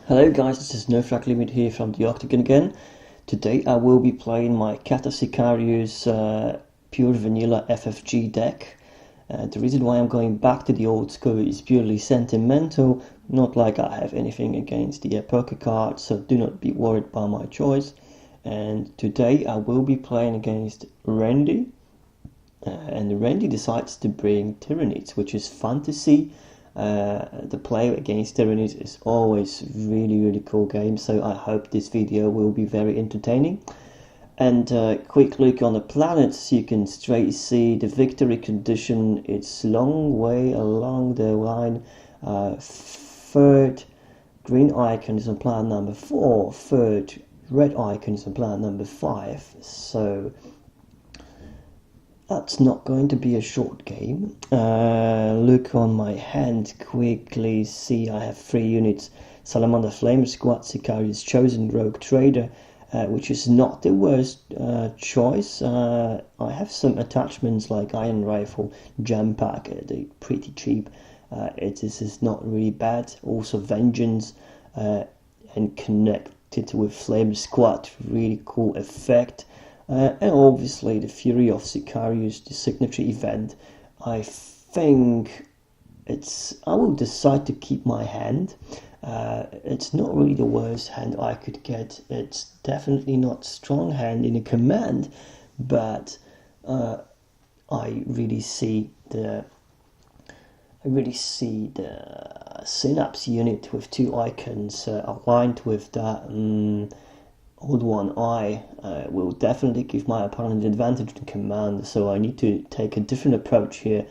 Hello guys, this is NoFragLimit here from the Octagon again. Today I will be playing my Cato Sicarius pure vanilla FFG deck. The reason why I'm going back to the old school is purely sentimental, not like I have anything against the poker cards, so do not be worried by my choice. And today I will be playing against Rendy, and Rendy decides to bring Tyranids, which is fun to see. The play against Tyranids is always really cool game, so I hope this video will be very entertaining. And quick look on the planets, you can straight see the victory condition. It's long way along the line. Third green icon is on planet number 4, third red icon is on planet number 5, so that's not going to be a short game. Look on my hand quickly, see I have 3 units: Salamander Flame Squad, Sicarius Chosen, Rogue Trader, which is not the worst choice. I have some attachments like Iron Rifle, Jam Pack, they're pretty cheap. This is not really bad. Also Vengeance and connected with Flame Squad, really cool effect. And obviously the Fury of Sicarius, the signature event. I think I will decide to keep my hand. It's not really the worst hand I could get. It's definitely not strong hand in a command, but I really see the Synapse unit with 2 icons aligned with that old one eye will definitely give my opponent an advantage in command, so I need to take a different approach here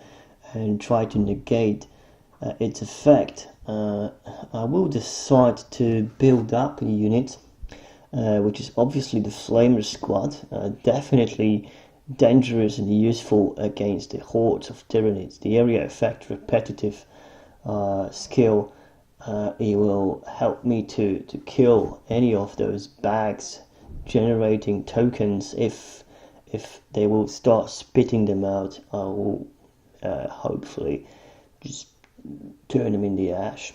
and try to negate its effect. I will decide to build up a unit, which is obviously the Flamer Squad, definitely dangerous and useful against the hordes of Tyranids. The area effect, repetitive skill. It will help me to kill any of those bags generating tokens. If they will start spitting them out, I will hopefully just turn them in the ash.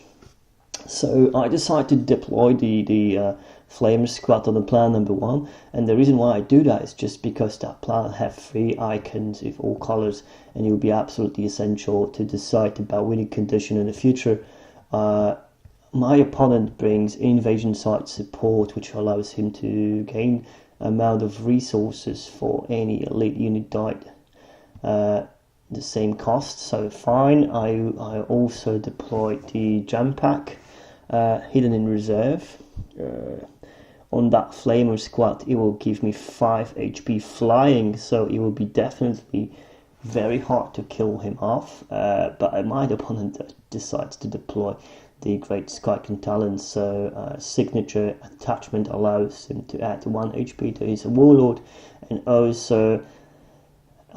So I decided to deploy the Flame Squad on the plan number 1, and the reason why I do that is just because that plan have 3 icons with all colors, and it will be absolutely essential to decide about winning condition in the future. My opponent brings invasion site support, which allows him to gain amount of resources for any elite unit died the same cost, so fine. I also deployed the Jam Pack hidden in reserve. On that Flamer Squad, it will give me 5 HP flying, so it will be definitely very hard to kill him off, but my opponent decides to deploy the Great Skycan Talent, so signature attachment allows him to add 1 HP to his Warlord, and also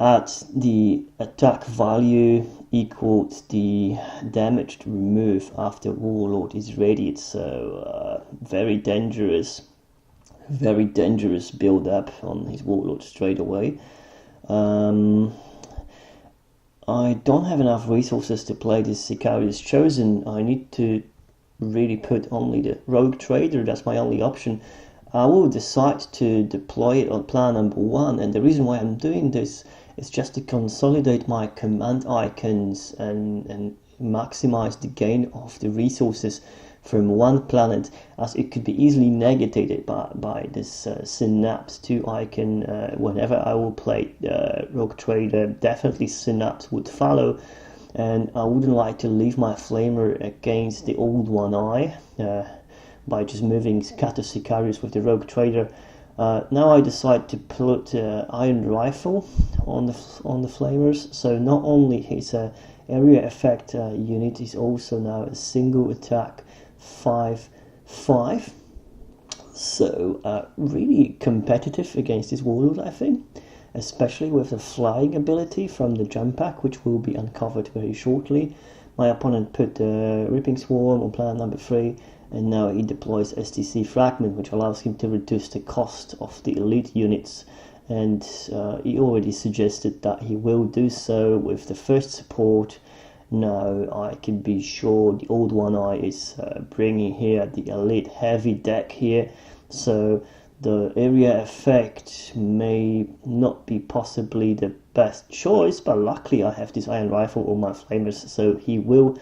add the attack value equals the damage to remove after Warlord is readied, so very dangerous build up on his Warlord straight away. I don't have enough resources to play this Sicarius Chosen. I need to really put only the Rogue Trader, that's my only option. I will decide to deploy it on plan number 1, and the reason why I'm doing this is just to consolidate my command icons and maximize the gain of the resources from one planet, as it could be easily negated by this Synapse 2 icon. Whenever I will play Rogue Trader, definitely Synapse would follow, and I wouldn't like to leave my Flamer against the old one eye by just moving Cato Sicarius with the Rogue Trader. Now I decide to put Iron Rifle on the Flamers, so not only his area effect unit is also now a single attack 5/5, so really competitive against his Warlord, I think, especially with the flying ability from the Jump Pack, which will be uncovered very shortly. My opponent put the Ripping Swarm on planet number 3, and now he deploys STC Fragment, which allows him to reduce the cost of the elite units, and he already suggested that he will do so with the first support Now I can be sure the Old One Eye is bringing here the elite heavy deck here, so the area effect may not be possibly the best choice, but luckily I have this iron rifle on my flamers, so he will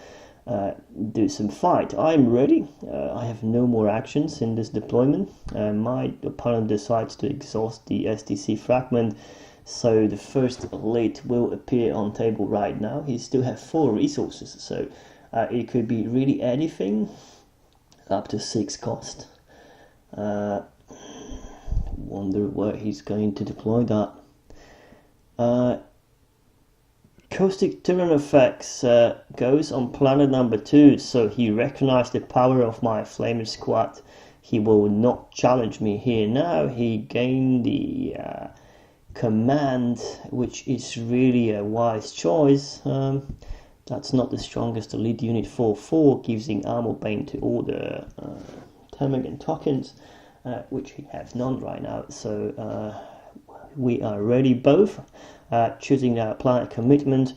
do some fight. I'm ready. I have no more actions in this deployment. My opponent decides to exhaust the STC fragment, so the first elite will appear on table right now. He still has 4 resources, so it could be really anything up to 6 cost. Wonder where he's going to deploy that. Caustic Terran effects goes on planet number 2, so he recognized the power of my Flamer squad. He will not challenge me here now. He gained the command, which is really a wise choice. That's not the strongest elite unit. 4/4 gives in armor bane to all the Termagant tokens, which he has none right now. So we are ready both. Choosing that planet commitment,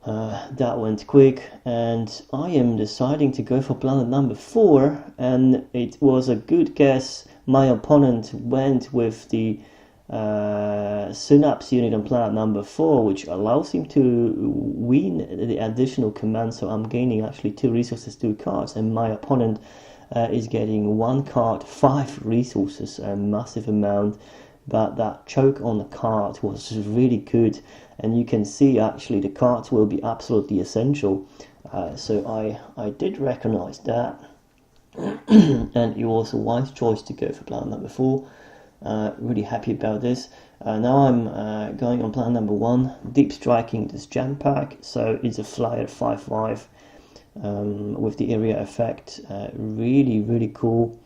that went quick, and I am deciding to go for planet number 4, and it was a good guess. My opponent went with the Synapse unit on planet number 4, which allows him to win the additional command, so I'm gaining actually 2 resources, 2 cards, and my opponent is getting 1 card, 5 resources, a massive amount. But that choke on the card was really good, and you can see actually the cards will be absolutely essential. So I did recognize that, and it was a wise choice to go for plan number 4. Really happy about this. Now I'm going on plan number 1, deep striking this jam pack. So it's a flyer 5/5 with the area effect. Really cool.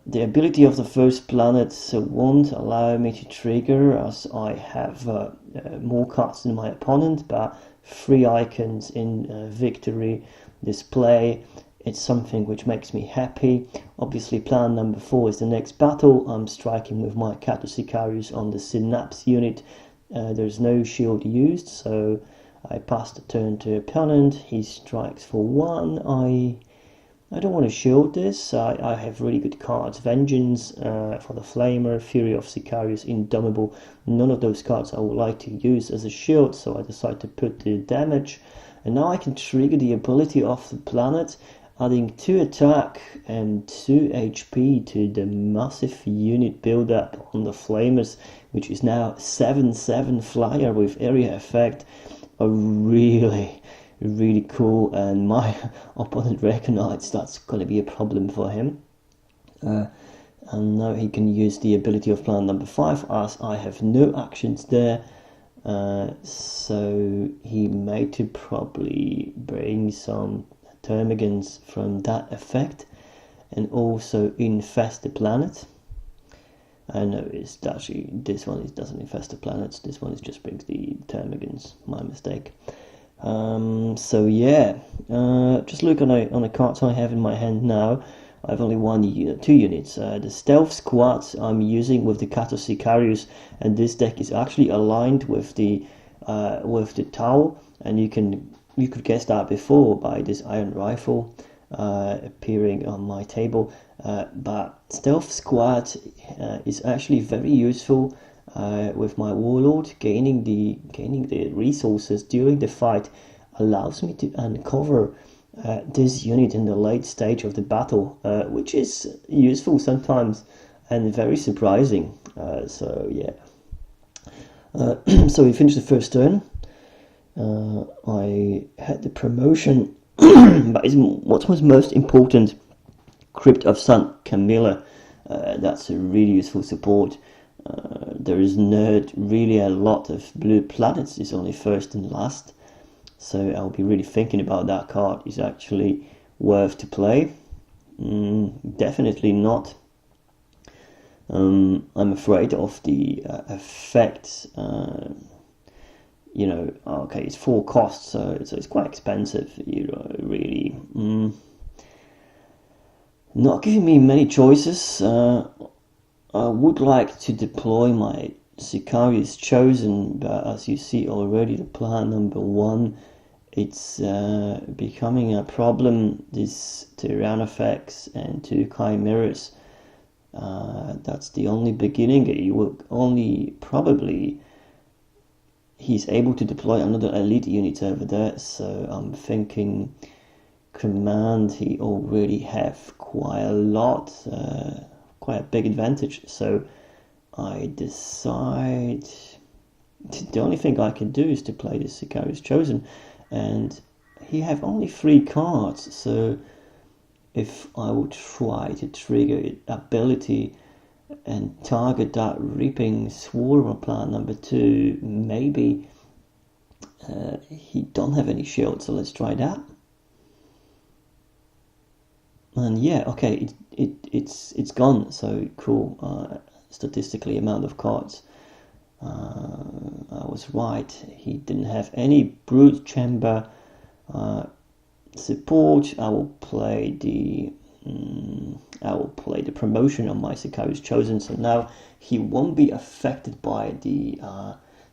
The ability of the first planet won't allow me to trigger, as I have more cards than my opponent, but 3 icons in victory display. It's something which makes me happy. Obviously plan number 4 is the next battle. I'm striking with my Cato Sicarius on the Synapse unit. There's no shield used, so I pass the turn to opponent. He strikes for 1. I don't want to shield this. I have really good cards. Vengeance for the Flamer, Fury of Sicarius, Indomitable. None of those cards I would like to use as a shield, so I decide to put the damage. And now I can trigger the ability of the planet, adding 2 attack and 2 HP to the massive unit build-up on the Flamers, which is now 7/7 flyer with area effect. A really cool, and my opponent recognized that's going to be a problem for him. And now he can use the ability of plan number 5, as I have no actions there. So he may to probably bring some termagants from that effect and also infest the planet. I know it's actually this one, it doesn't infest the planets, this one is just brings the termagants, my mistake. So yeah, just look on the cards I have in my hand now. I've only 2 units. The stealth squads I'm using with the Cato Sicarius, and this deck is actually aligned with the Tau, and you could guess that before by this iron rifle appearing on my table. But stealth squad is actually very useful. With my warlord, gaining the resources during the fight allows me to uncover this unit in the late stage of the battle, which is useful sometimes and very surprising. So yeah. So we finished the first turn. I had the promotion, but what was most important, Crypt of St. Camilla. That's a really useful support. There is not really a lot of blue planets, it's only first and last, so I'll be really thinking about that card. Is actually worth to play? Definitely not. I'm afraid of the effects. Okay, it's 4 costs, so it's quite expensive. Really not giving me many choices. I would like to deploy my Sicarius chosen, but as you see already, the plan number 1, it's becoming a problem. This Tyrannofex and 2 Chimeras. That's the only beginning. He will only probably he's able to deploy another elite unit over there. So I'm thinking command. He already have quite a lot, quite a big advantage. So I decide the only thing I can do is to play this Sicarius chosen, and he have only 3 cards. So if I would try to trigger ability and target that Reaping Swarm on plan number 2, maybe he don't have any shield, so let's try that. And yeah, okay, it's gone, so cool. Statistically, amount of cards. I was right. He didn't have any Brood Chamber support. I will play the promotion on my Sicarius chosen. So now he won't be affected by the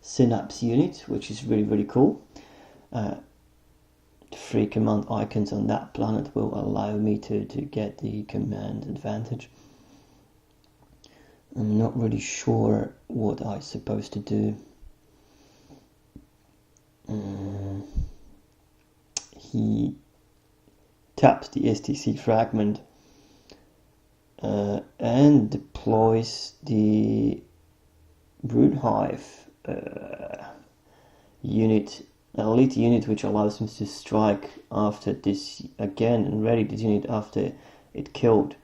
Synapse unit, which is really, really cool. 3 command icons on that planet will allow me to get the command advantage. I'm not really sure what I'm supposed to do. He taps the STC fragment and deploys the Broodhive unit, elite unit, which allows him to strike after this again and ready this unit after it killed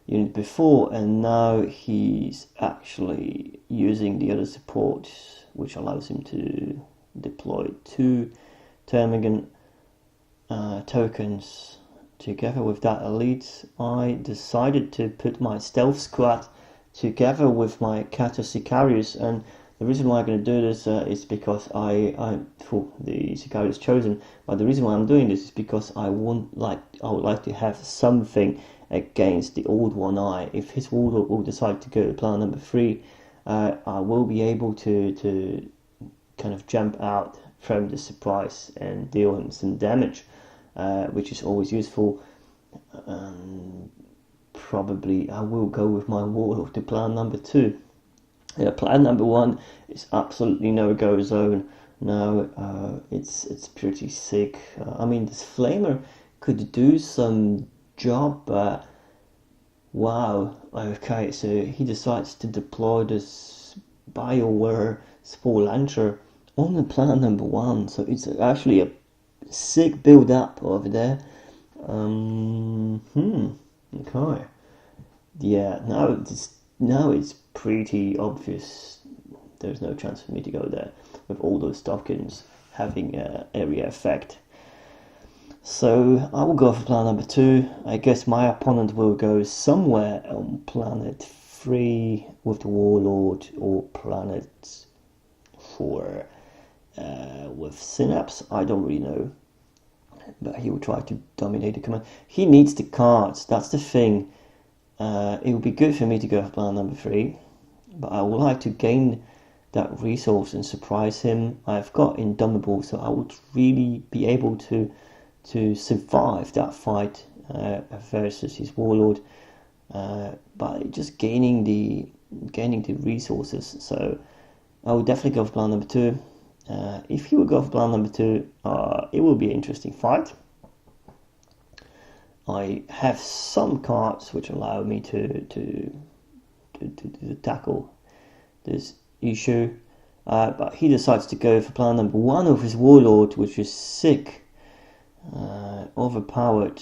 unit before, and now he's actually using the other support, which allows him to deploy 2 Termagant tokens. Together with that elite, I decided to put my stealth squad together with my Cato Sicarius, and the reason why I'm going to do this is because I for the Sicarius chosen, but the reason why I'm doing this is because I would like to have something against the old one eye. If his warlord will decide to go to plan number 3, I will be able to kind of jump out from the surprise and deal him some damage, which is always useful. Probably I will go with my warlord to plan number 2. Plan number 1 is absolutely no-go zone. No, it's pretty sick. I mean, this Flamer could do some job, but wow. Okay, so he decides to deploy this BioWare Spore Launcher on the plan number 1. So it's actually a sick build up over there. Okay. Yeah, now it's pretty obvious. There's no chance for me to go there with all those tokens having area effect. So I will go for plan number 2. I guess my opponent will go somewhere on planet 3 with the Warlord, or planet 4 with Synapse. I don't really know, but he will try to dominate the command. He needs the cards, that's the thing. It would be good for me to go for plan number 3, but I would like to gain that resource and surprise him. I've got Indomitable, so I would really be able to survive that fight versus his warlord by just gaining the resources. So I would definitely go for plan number 2. If he would go for plan number 2, it will be an interesting fight. I have some cards which allow me to tackle this issue, but he decides to go for plan number 1 of his warlord, which is sick. Overpowered.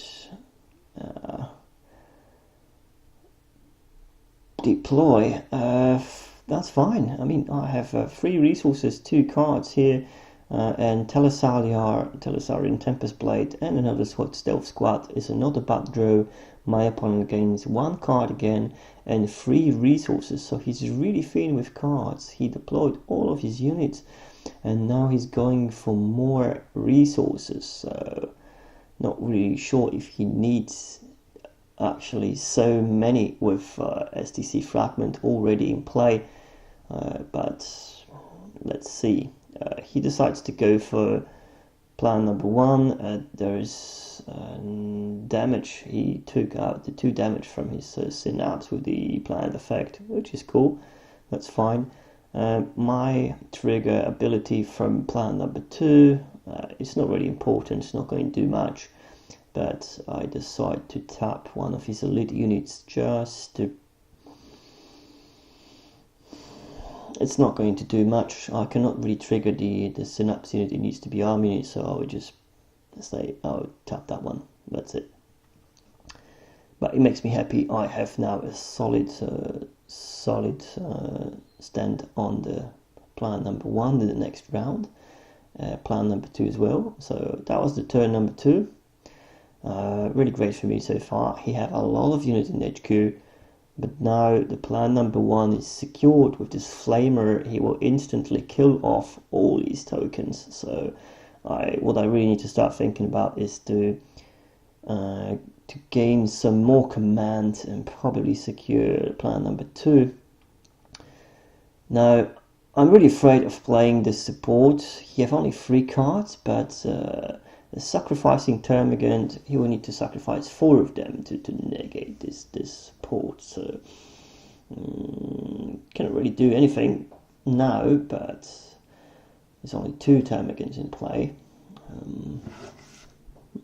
Deploy. That's fine. I mean, I have 3 resources, 2 cards here, and Telesarian Tempest Blade and another Stealth Squad is not a bad draw. My opponent gains 1 card again and 3 resources, so he's really feeling with cards. He deployed all of his units, and now he's going for more resources. So not really sure if he needs actually so many with STC Fragment already in play. but let's see. He decides to go for plan number 1. There's damage. He took out the 2 damage from his synapse with the planned effect, which is cool. That's fine. My trigger ability from plan number 2, it's not really important, it's not going to do much, but I decide to tap one of his elite units just to... It's not going to do much. I cannot really trigger the synapse unit, it needs to be army unit, so I would just say I'll tap that one, that's it. But it makes me happy. I have now a solid stand on the plan number 1 in the next round, plan number 2 as well. So that was the turn number 2. Really great for me so far. He had a lot of units in HQ, but now the plan number 1 is secured with this flamer. He will instantly kill off all these tokens. So what I really need to start thinking about is to gain some more command and probably secure plan number 2. Now, I'm really afraid of playing this support. He have only 3 cards, but sacrificing Termagant, he will need to sacrifice 4 of them to negate this support. So, can't really do anything now, but there's only 2 Termagants in play.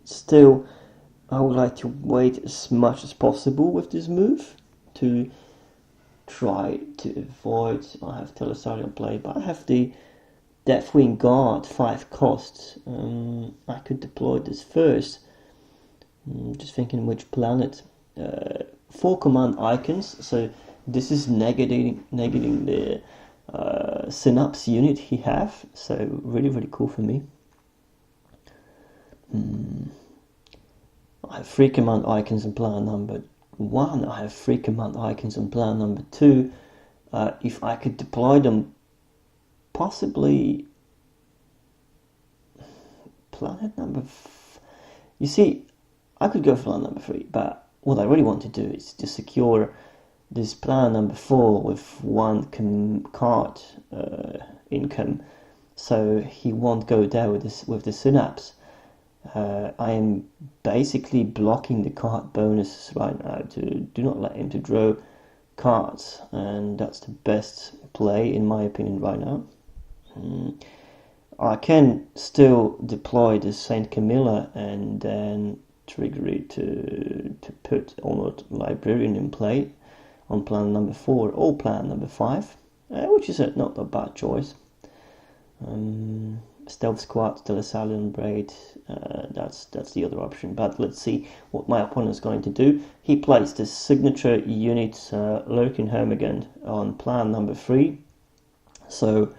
Still, I would like to wait as much as possible with this move to try to avoid... I have Telesarian play, but I have the Deathwing Guard, 5 costs. I could deploy this first. Just thinking which planet. 4 command icons, so this is negating the synapse unit he have, so really cool for me. I have 3 command icons on plan number 1. I have 3 command icons on plan number 2. If I could deploy them, possibly planet number... You see, I could go for plan number 3, but what I really want to do is to secure this plan number 4 with 1 card income, so he won't go there with the synapse. I am basically blocking the card bonuses right now to do not let him to draw cards, and that's the best play in my opinion right now. I can still deploy the Saint Camilla and then trigger it to put Honored Librarian in play on plan number 4 or plan number 5, which is not a bad choice. Stealth Squad, Telesalian Braid, that's the other option. But let's see what my opponent's going to do. He plays the signature unit Lurking Hermagant on plan number 3, so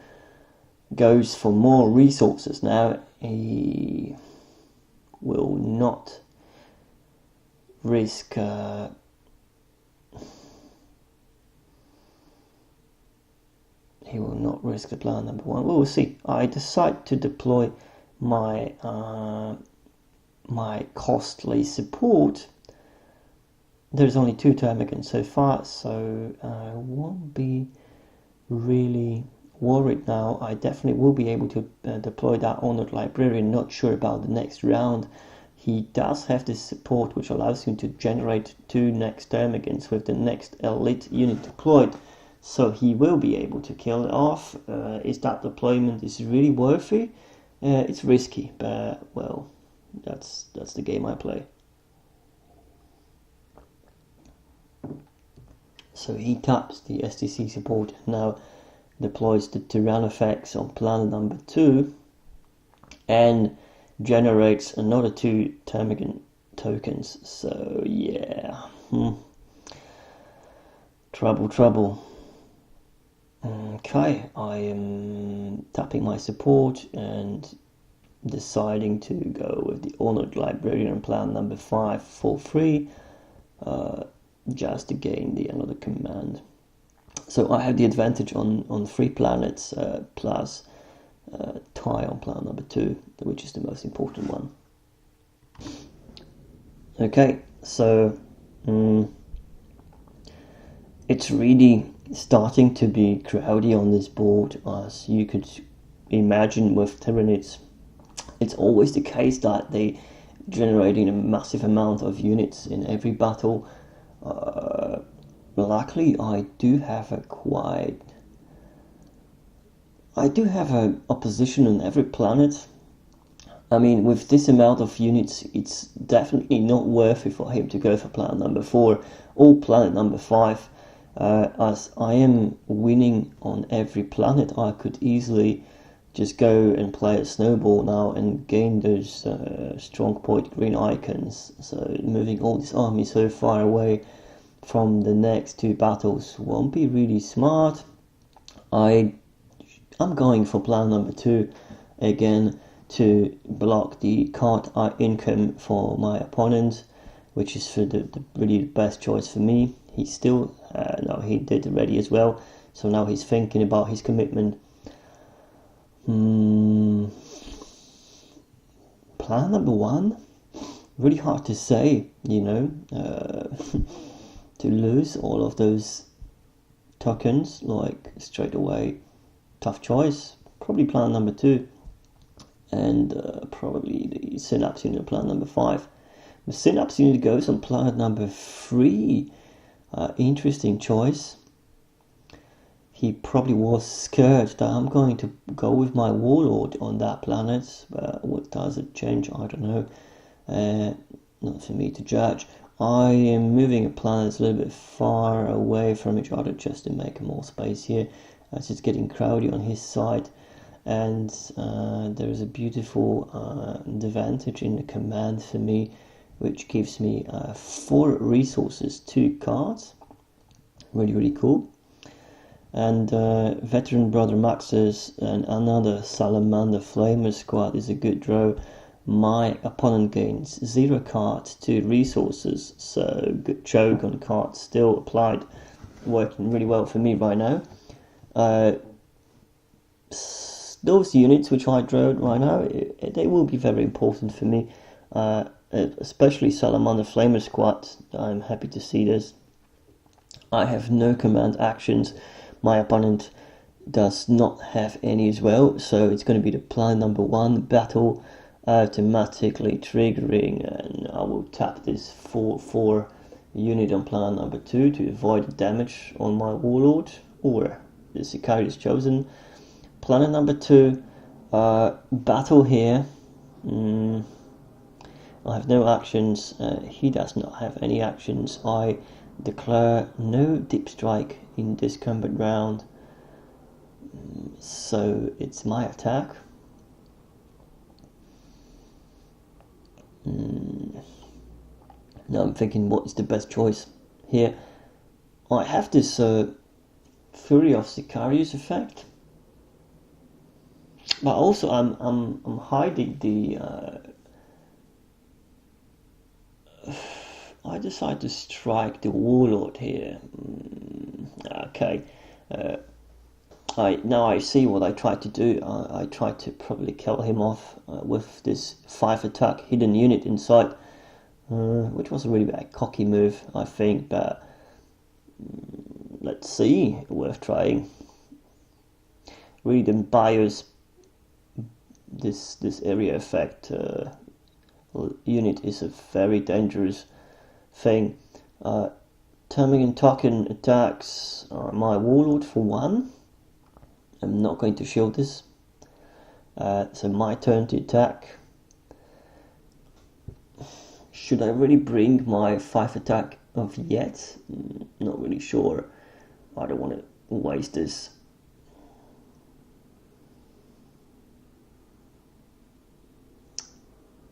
goes for more resources now. He will not risk he will not risk the plan number 1. We'll see. I decide to deploy my my costly support. There's only 2 Termagants so far, so I won't be really worried now. I definitely will be able to deploy that Honored Librarian. Not sure about the next round. He does have this support which allows him to generate 2 next Termagants with the next elite unit deployed. So he will be able to kill it off. Is that deployment is really worthy? It's risky, but well, that's the game I play. So he taps the STC support and now deploys the Tyranids on plan number 2 and generates another 2 Termagant tokens. So yeah, trouble. Okay, I am tapping my support and deciding to go with the Honored Librarian plan number 5 for free, just to gain the another command. So I have the advantage on 3 planets plus tie on plan number 2, which is the most important one. Okay, so it's really starting to be crowdy on this board, as you could imagine with Tyranids. It's always the case that they generating a massive amount of units in every battle. Luckily, I do have a opposition on every planet. I mean, with this amount of units, it's definitely not worth it for him to go for planet number 4 or planet number 5. As I am winning on every planet, I could easily just go and play a snowball now and gain those strong point green icons. So moving all this army so far away from the next 2 battles won't be really smart. I'm going for plan number 2 again, to block the card income for my opponent, which is for the really best choice for me. He still, no, he did already as well, so now he's thinking about his commitment. Plan number 1, really hard to say, you know, to lose all of those tokens like straight away, tough choice. Probably plan number 2. And probably the Synapse unit plan number 5. The Synapse unit goes on planet number 3. Interesting choice. He probably was scared that I'm going to go with my Warlord on that planet. But what does it change? I don't know. Not for me to judge. I am moving a planet a little bit far away from each other just to make more space here, as it's getting crowded on his side. And there is a beautiful advantage in the command for me, which gives me 4 resources, 2 cards. Really cool. And Veteran Brother Max's and another Salamander Flamer squad is a good draw. My opponent gains 0 cards, 2 resources, so good choke on cards still applied, working really well for me right now. Those units which I drew right now, they will be very important for me, especially Salamander Flamer Squad. I'm happy to see this. I have no command actions. My opponent does not have any as well, so it's going to be the plan number 1 battle, automatically triggering, and I will tap this 4 unit on plan number 2 to avoid the damage on my Warlord or the Sicarius chosen. Planet number 2, battle here. I have no actions. He does not have any actions. I declare no deep strike in this combat round. So it's my attack. Now I'm thinking, what is the best choice here? I have this Fury of Sicarius effect. But also I'm hiding the I decide to strike the Warlord here. Okay. I see what I tried to do. I tried to probably kill him off with this 5 attack hidden unit inside, which was a really bad cocky move, I think, but let's see, worth trying. Really, the BIOS this area effect unit is a very dangerous thing. Terming token attacks my Warlord for 1. I'm not going to shield this. So my turn to attack. Should I really bring my 5 attack of yet? Not really sure. I don't want to waste this.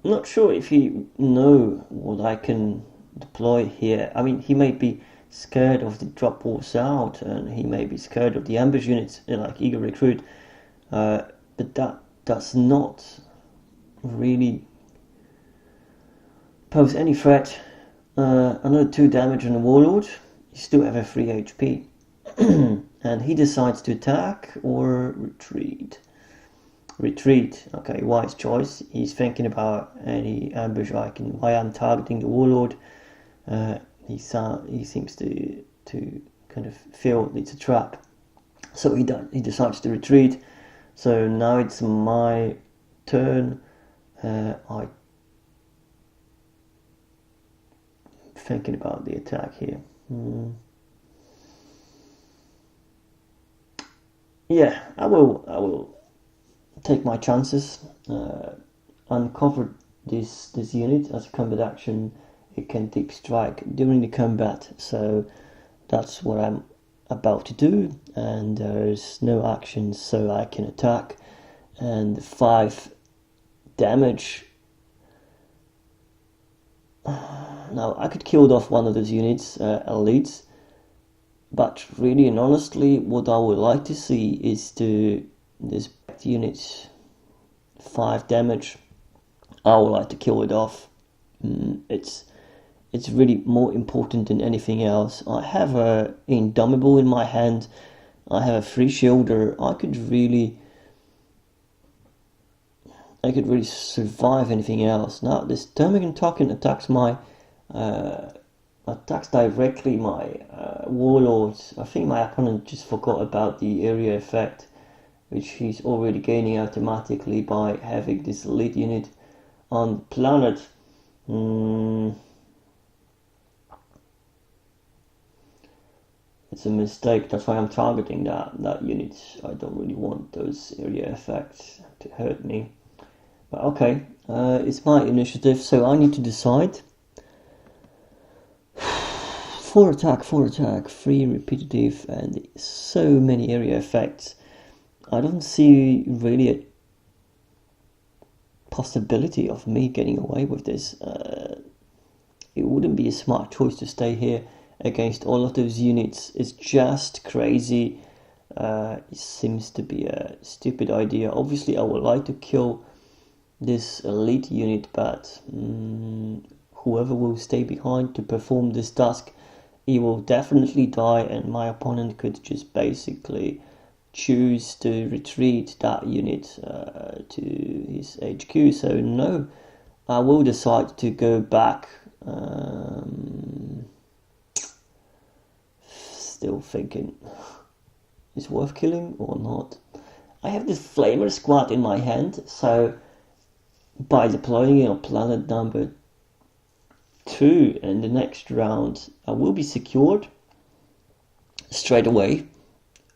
Not sure if he know what I can deploy here. I mean, he may be scared of the drop walls out, and he may be scared of the ambush units like Eager Recruit, but that does not really pose any threat. Another 2 damage on the Warlord. You still have a 3 HP. And he decides to attack or retreat. Retreat, okay, wise choice. He's thinking about any ambush why I'm targeting the Warlord. He seems to kind of feel it's a trap. So he decides to retreat. So now it's my turn. I'm thinking about the attack here. Yeah, I will take my chances. Uncover this unit as a combat action. It can deep strike during the combat, so that's what I'm about to do. And there's no action, so I can attack. And 5 damage. Now I could kill off one of those units, elites, but really and honestly, what I would like to see is this unit 5 damage. I would like to kill it off. It's really more important than anything else. I have a Indomitable in my hand. I have a Free Shielder. I could really survive anything else. Now this Termagant token attacks directly my warlords. I think my opponent just forgot about the area effect, which he's already gaining automatically by having this elite unit on the planet. It's a mistake. That's why I'm targeting that unit. I don't really want those area effects to hurt me. But okay, it's my initiative, so I need to decide. 4 attack, 3 repetitive, and so many area effects. I don't see really a possibility of me getting away with this. It wouldn't be a smart choice to stay here against all of those units. It's just crazy. It seems to be a stupid idea. Obviously, I would like to kill this elite unit, but whoever will stay behind to perform this task, he will definitely die, and my opponent could just basically choose to retreat that unit to his HQ. So no, I will decide to go back. Still thinking, is worth killing or not? I have this Flamer Squad in my hand, so by deploying it on planet number 2 in the next round, I will be secured straight away,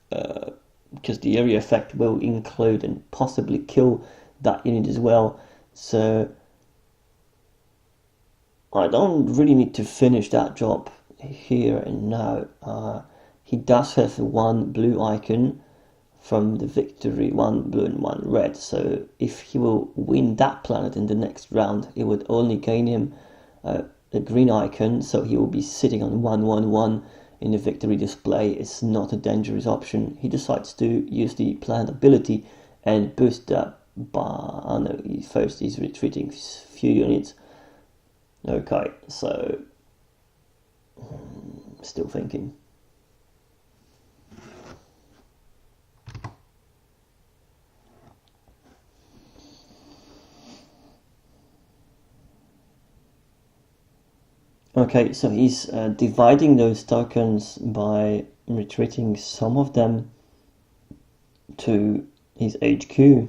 because the area effect will include and possibly kill that unit as well. So I don't really need to finish that job here and now. He does have 1 blue icon from the victory, 1 blue and 1 red. So if he will win that planet in the next round, it would only gain him a green icon. So he will be sitting on 1/1/1 in the victory display. It's not a dangerous option. He decides to use the planet ability and boost that by, I know, first he's retreating few units. Okay, so still thinking. Okay, so he's dividing those tokens by retreating some of them to his HQ.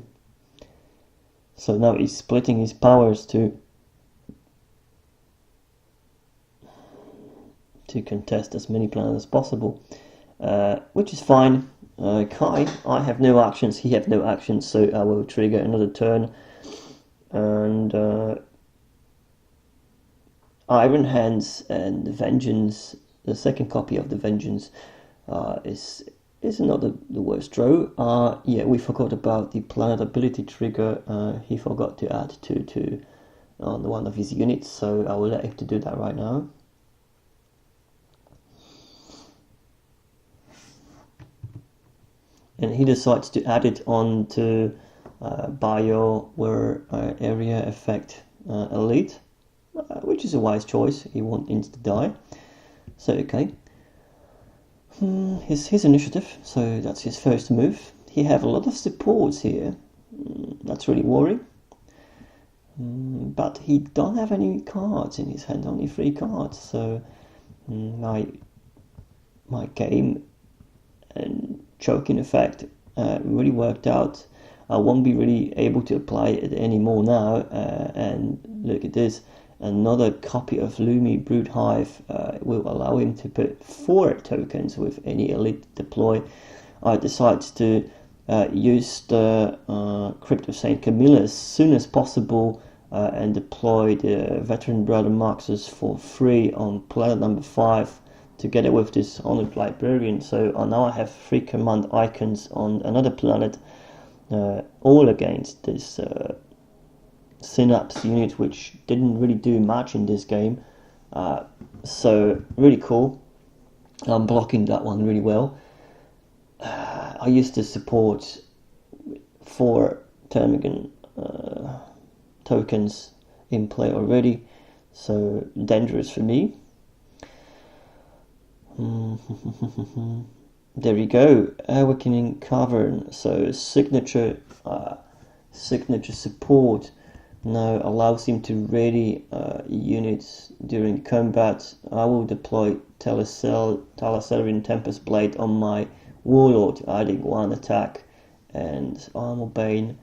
So now he's splitting his powers to contest as many planets as possible, which is fine. Kai, I have no actions, he has no actions, so I will trigger another turn, and Iron Hands and the Vengeance, the second copy of the Vengeance, is not the worst draw. Yeah, we forgot about the planet ability trigger. He forgot to add to on one of his units, so I will let him to do that right now. And he decides to add it on to Bio or Area Effect Elite, which is a wise choice. He won't insta die. So okay. His initiative, so that's his first move. He have a lot of supports here. That's really worrying. But he don't have any cards in his hand, only 3 cards. So I my game and choking effect really worked out. I won't be really able to apply it anymore now. And look at this. Another copy of Lumi Brood Hive will allow him to put 4 tokens with any elite deploy. I decided to use the Crypt of St. Camilla as soon as possible and deploy the Veteran Brother Marxus for free on planet number 5 together with this Honored Librarian. So now I have 3 command icons on another planet, all against this Synapse unit, which didn't really do much in this game. So really cool. I'm blocking that one really well. I used to support 4 Termigan tokens in play already, so dangerous for me. There we go, Awakening Cavern. So signature support now allows him to ready units during combat. I will deploy Thalassarian Tempest Blade on my Warlord, adding 1 attack, and Armor Bane.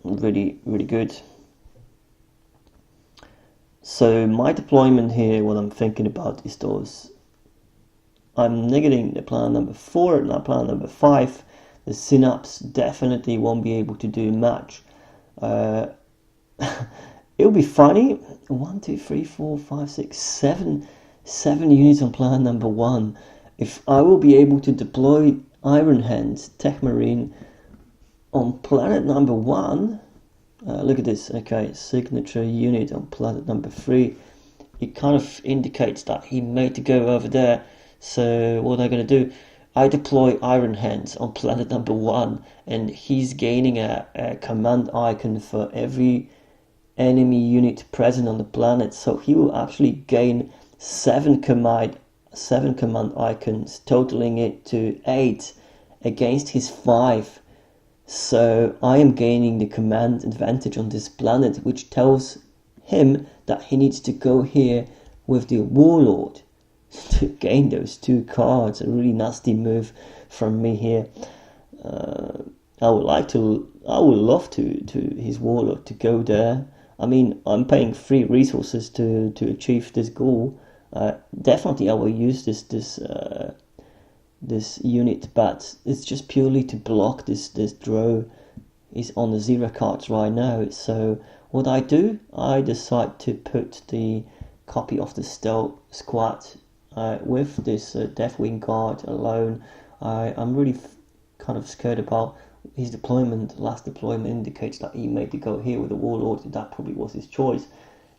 Really, really good. So my deployment here, what I'm thinking about is those. I'm negating the plan number 4, now plan number 5. The Synapse definitely won't be able to do much. It'll be funny. 1, 2, 3, 4, 5, 6, 7 units on plan number 1. If I will be able to deploy Iron Hands, Tech Marine on planet number 1, look at this. Okay, signature unit on planet number 3. It kind of indicates that he made to go over there. So what am I going to do? I deploy Iron Hands on planet number 1, and he's gaining a command icon for every enemy unit present on the planet. So he will actually gain 7 command icons, totaling it to 8 against his 5. So I am gaining the command advantage on this planet, which tells him that he needs to go here with the Warlord to gain those 2 cards. A really nasty move from me here. I would love to his Warlord to go there. I mean, I'm paying 3 resources to achieve this goal. Definitely I will use this unit, but it's just purely to block this draw. Is on the 0 cards right now. So what I do, I decide to put the copy of the Stealth Squad with this Deathwing Guard alone. I'm really kind of scared about his deployment. Last deployment indicates that he made to go here with the Warlord. That probably was his choice,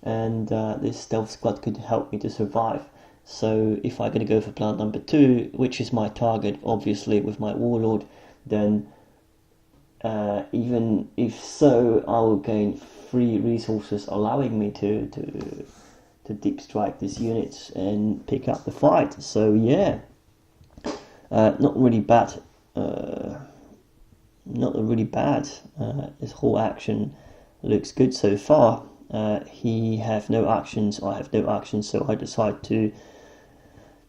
and this Stealth Squad could help me to survive. So if I'm going to go for plan number 2, which is my target obviously with my Warlord, then even if so, I will gain 3 resources, allowing me to deep strike these units and pick up the fight. So yeah, not really bad. This whole action looks good so far. He have no actions, I have no actions, so I decide to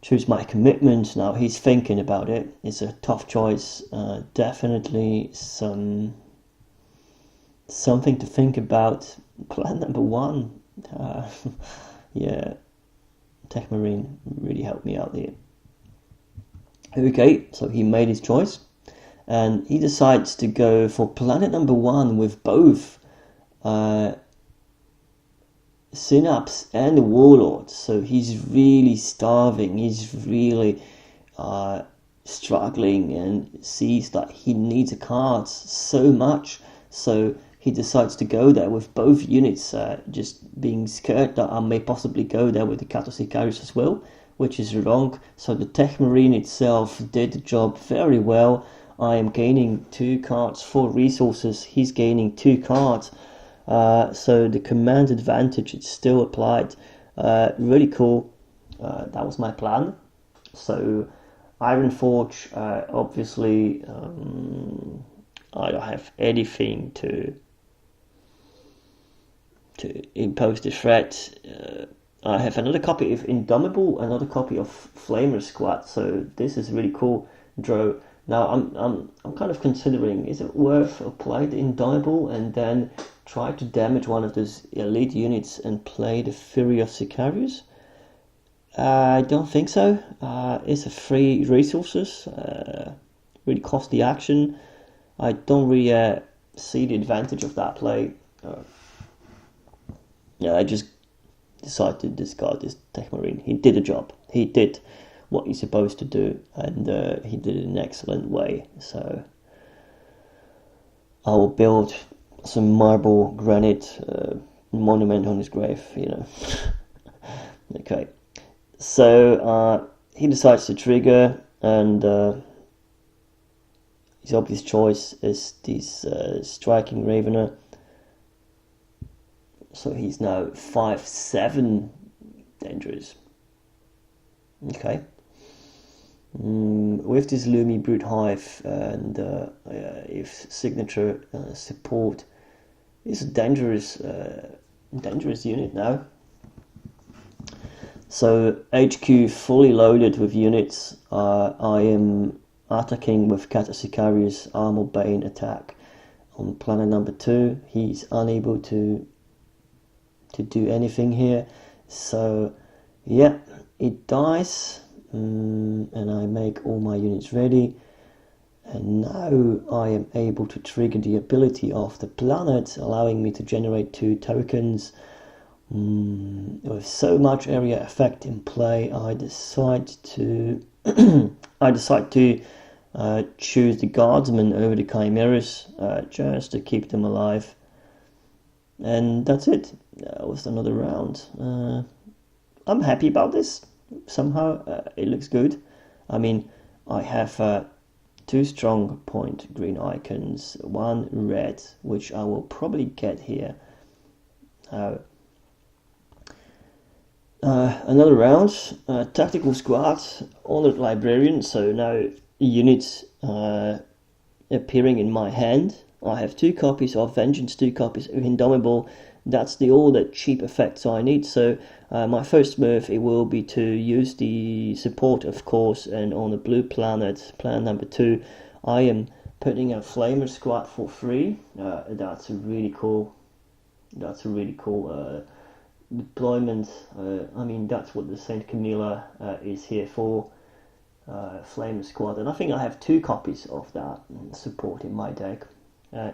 choose my commitment. Now he's thinking about it. It's a tough choice. Definitely something to think about. Plan number 1. Yeah, Tech Marine really helped me out here. Okay, so he made his choice, and he decides to go for planet number 1 with both Synapse and the Warlord. So he's really starving. He's really struggling, and sees that he needs the cards so much. So he decides to go there with both units, just being scared that I may possibly go there with the Cato Sicarius as well, which is wrong. So the Tech Marine itself did the job very well. I am gaining 2 cards, 4 resources. He's gaining 2 cards. So the command advantage is still applied. Really cool. That was my plan. So Ironforge, obviously, I don't have anything to impose the threat. I have another copy of Indomitable, another copy of Flamer Squad. So this is really cool draw. Now I'm kind of considering, is it worth apply the Indomitable and then try to damage one of those elite units and play the Fury of Sicarius? I don't think so. It's a free resources, really costly action. I don't really see the advantage of that play. Yeah, I just decided to discard this Tech Marine. He did a job. He did what he's supposed to do, and he did it in an excellent way. So I will build some marble granite monument on his grave, you know. Okay, so he decides to trigger, and his obvious choice is this striking Ravener. So he's now 5/7 dangerous. Okay. With this Lumi Brute Hive and if signature support is a dangerous unit now. So HQ fully loaded with units. I am attacking with Cato Sicarius Armor Bane attack on planet number 2. He's unable to do anything here. So yeah, it dies. And I make all my units ready, and now I am able to trigger the ability of the planet, allowing me to generate 2 tokens. With so much area effect in play, I decide to choose the guardsmen over the chimeras, just to keep them alive, and that's it. That was another round. I'm happy about this. Somehow it looks good. I mean, I have 2 strong point green icons, 1 red, which I will probably get here. Another round, tactical squad, honored librarian. So now units appearing in my hand. I have 2 copies of Vengeance, 2 copies of Indomitable. That's all the cheap effects I need. So my first move, it will be to use the support, of course, and on the blue planet, planet number 2, I am putting a Flamer Squad for free. That's a really cool deployment. I mean, that's what the Saint Camilla is here for, Flamer Squad, and I think I have 2 copies of that support in my deck,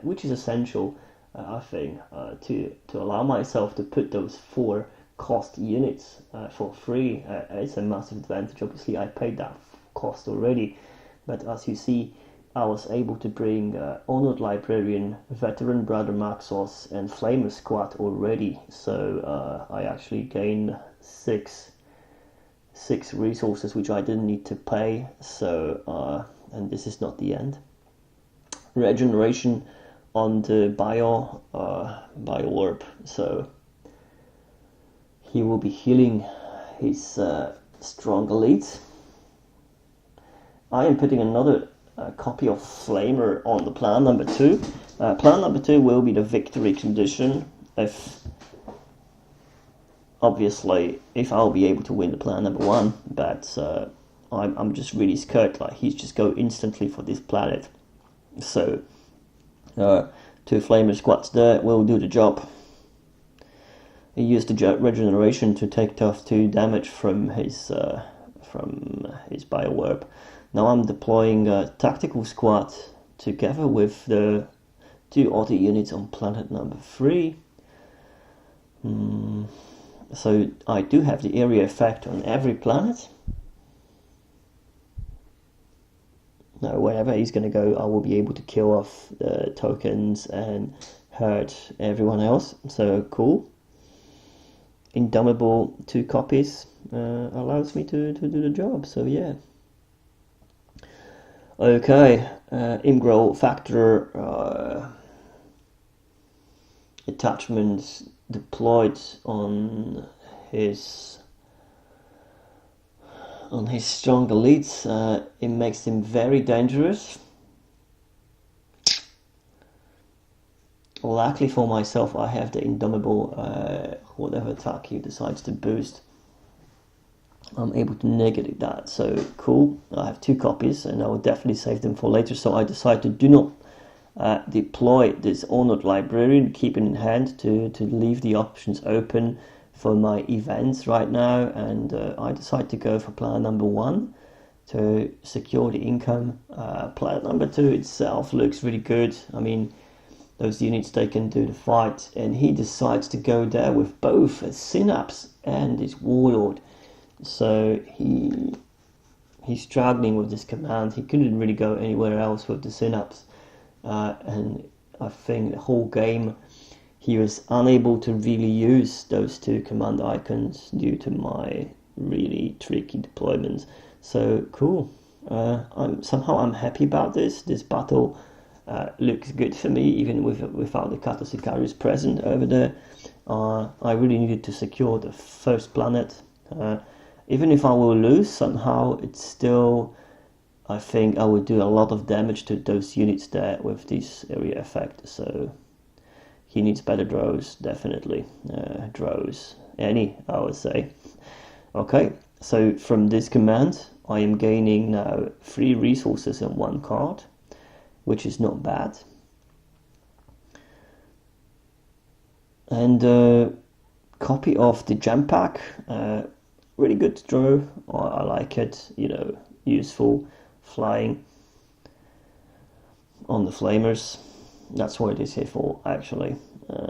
which is essential. I think to allow myself to put those 4 cost units for free. It's a massive advantage. Obviously, I paid that cost already, but as you see, I was able to bring Honored Librarian, Veteran Brother Maxos, and Flamer Squad already. So I actually gained 6 resources, which I didn't need to pay. So and this is not the end. Regeneration on the bio orb, so he will be healing his strong elite. I am putting another copy of Flamer on the plan number 2. Plan number 2 will be the victory condition if I'll be able to win the plan number 1, but I'm just really scared, like he's just go instantly for this planet. So 2 Flamer Squads there will do the job. He used the regeneration to take off 2 damage from his bio-warp. Now I'm deploying a tactical squad together with the 2 auto units on planet number 3. So I do have the area effect on every planet. Now wherever he's going to go, I will be able to kill off the tokens and hurt everyone else. So cool. Indomitable 2 copies allows me to do the job. So yeah. Okay, Imgrel Factor attachments deployed on his strong elites. It makes him very dangerous. luckily for myself, I have the Indomitable, whatever attack he decides to boost. I'm able to negate that, so cool. I have 2 copies, and I will definitely save them for later, so I decide to do not deploy this Honored Librarian, keep it in hand to leave the options open for my events right now, and I decide to go for plan number 1 to secure the income. Plan number 2 itself looks really good. I mean, those units, they can do the fight, and he decides to go there with both a Synapse and his Warlord. So he's struggling with this command. He couldn't really go anywhere else with the Synapse, and I think the whole game he was unable to really use those 2 command icons due to my really tricky deployments. So cool. I'm happy about this. This battle looks good for me, even without the Cato Sicarius present over there. I really needed to secure the first planet. Even if I will lose somehow, it's still, I think I will do a lot of damage to those units there with this area effect. So he needs better draws, definitely. Draws, any, I would say. Okay, so from this command, I am gaining now 3 resources and 1 card, which is not bad. And copy of the Jam Pack. Really good draw. I like it, you know, useful, flying on the flamers. That's what it is here for, actually.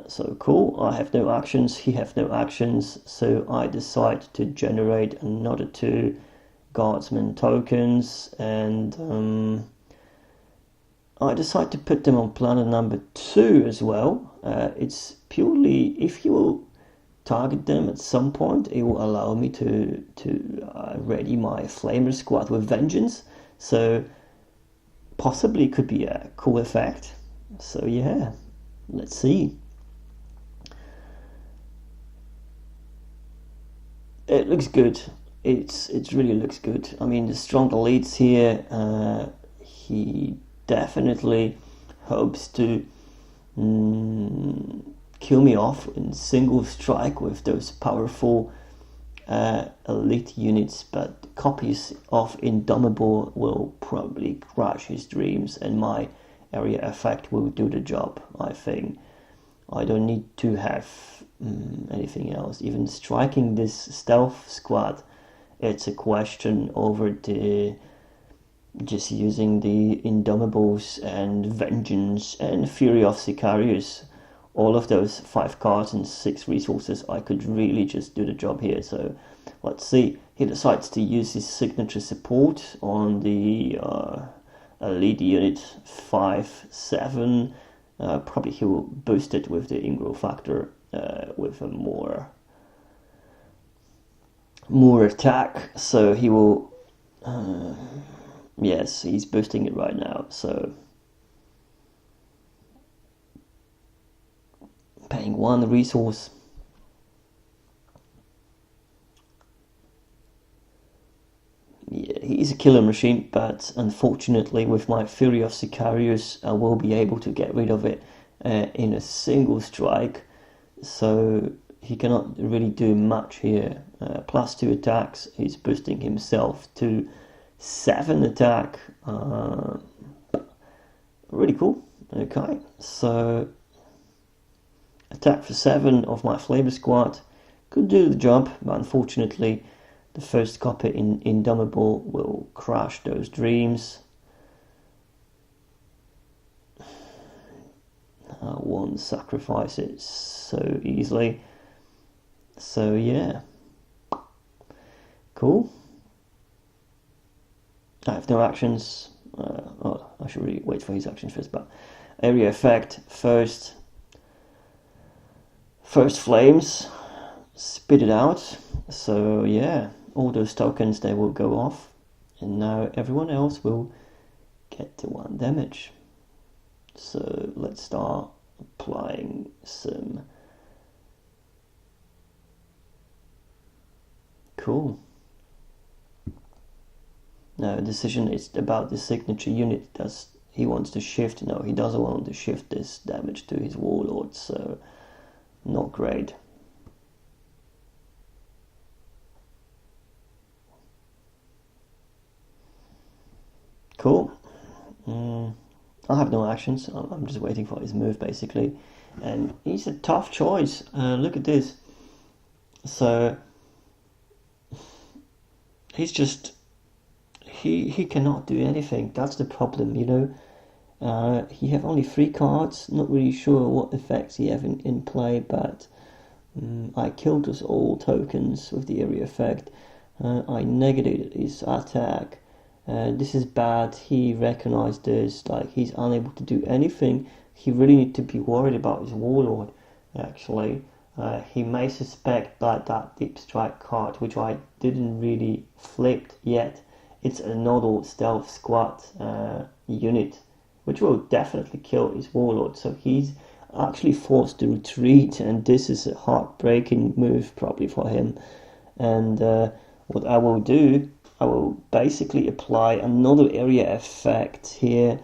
So cool. I have no actions, he have no actions, so I decide to generate another 2 guardsman tokens, and I decide to put them on planet number 2 as well. It's purely, if you will target them at some point, it will allow me to ready my Flamer squad with Vengeance, so possibly could be a cool effect. So yeah, let's see. It looks good. It really looks good. I mean, the strong elites here, he definitely hopes to kill me off in single strike with those powerful elite units, but copies of Indomitable will probably crush his dreams, and my area effect will do the job. I think I don't need to have anything else. Even striking this stealth squad, it's a question over the just using the Indomitables and Vengeance and Fury of Sicarius. All of those 5 cards and 6 resources, I could really just do the job here. So let's see. He decides to use his signature support on the elite unit 5-7. Probably he will boost it with the ingro factor with a more attack. So he will. Yes, he's boosting it right now. So paying 1 resource. Yeah, he's a killer machine, but unfortunately with my Fury of Sicarius I will be able to get rid of it in a single strike, so he cannot really do much here. +2 attacks, he's boosting himself to 7 attack. Really cool. Okay, so attack for 7 of my Flavor Squad could do the job, but unfortunately the first copy in Indomitable will crush those dreams. I won't sacrifice it so easily. So yeah, cool. I have no actions. I should really wait for his actions first, but area effect first. First flames, spit it out. So yeah, all those tokens, they will go off, and now everyone else will get to 1 damage. So let's start applying some. Cool. Now decision is about the signature unit. Does he wants to shift. No, he doesn't want to shift this damage to his warlord, so not great. Cool. I have no actions. I'm just waiting for his move, basically. And he's a tough choice. Look at this. So he's just he cannot do anything. That's the problem, you know. He have only 3 cards. Not really sure what effects he have in play, but I killed us all tokens with the area effect. I negated his attack. This is bad. He recognized this. Like, he's unable to do anything. He really need to be worried about his warlord. Actually, he may suspect that deep strike card, which I didn't really flip yet. It's another stealth squad unit, which will definitely kill his warlord. So he's actually forced to retreat, and this is a heartbreaking move probably for him. And what I will do, I will basically apply another area effect here,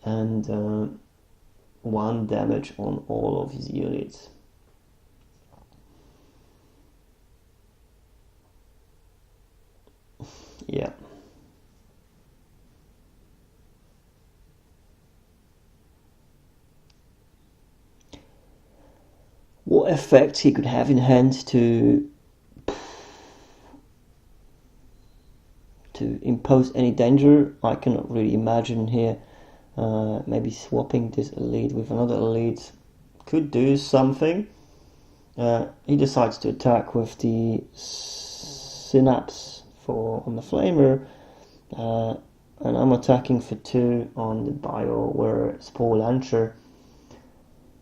and 1 damage on all of his units. Yeah. What effect he could have in hand to impose any danger, I cannot really imagine here. Maybe swapping this elite with another elite could do something. He decides to attack with the synapse on the flamer, and I'm attacking for 2 on the Bioware Spore Launcher.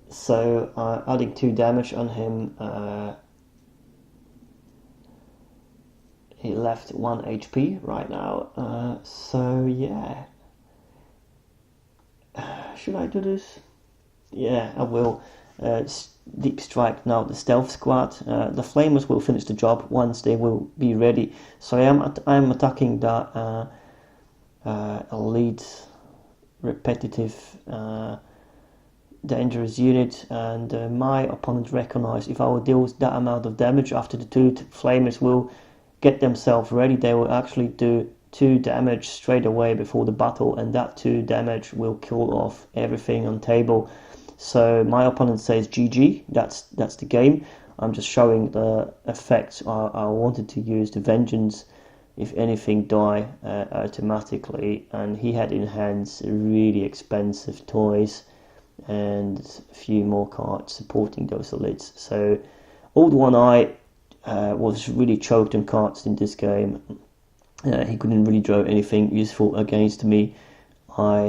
So adding 2 damage on him. He left 1 HP right now. So yeah. Should I do this? Yeah, I will. Deep strike now the stealth squad. The flamers will finish the job once they will be ready. So I am attacking that elite repetitive dangerous unit, and my opponent recognized if I will deal that amount of damage after the 2 flamers will get themselves ready, they will actually do 2 damage straight away before the battle, and that 2 damage will kill off everything on table. So my opponent says GG, that's the game. I'm just showing the effects I wanted to use. The vengeance, if anything, die automatically, and he had in hands really expensive toys and a few more cards supporting those elites. So Old One Eye was really choked on cards in this game. He couldn't really draw anything useful against me. I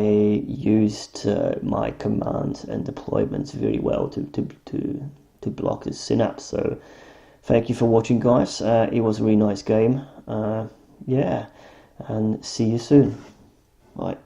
used my commands and deployments very well to block the synapse. So thank you for watching, guys. It was a really nice game. Yeah, and see you soon. Bye.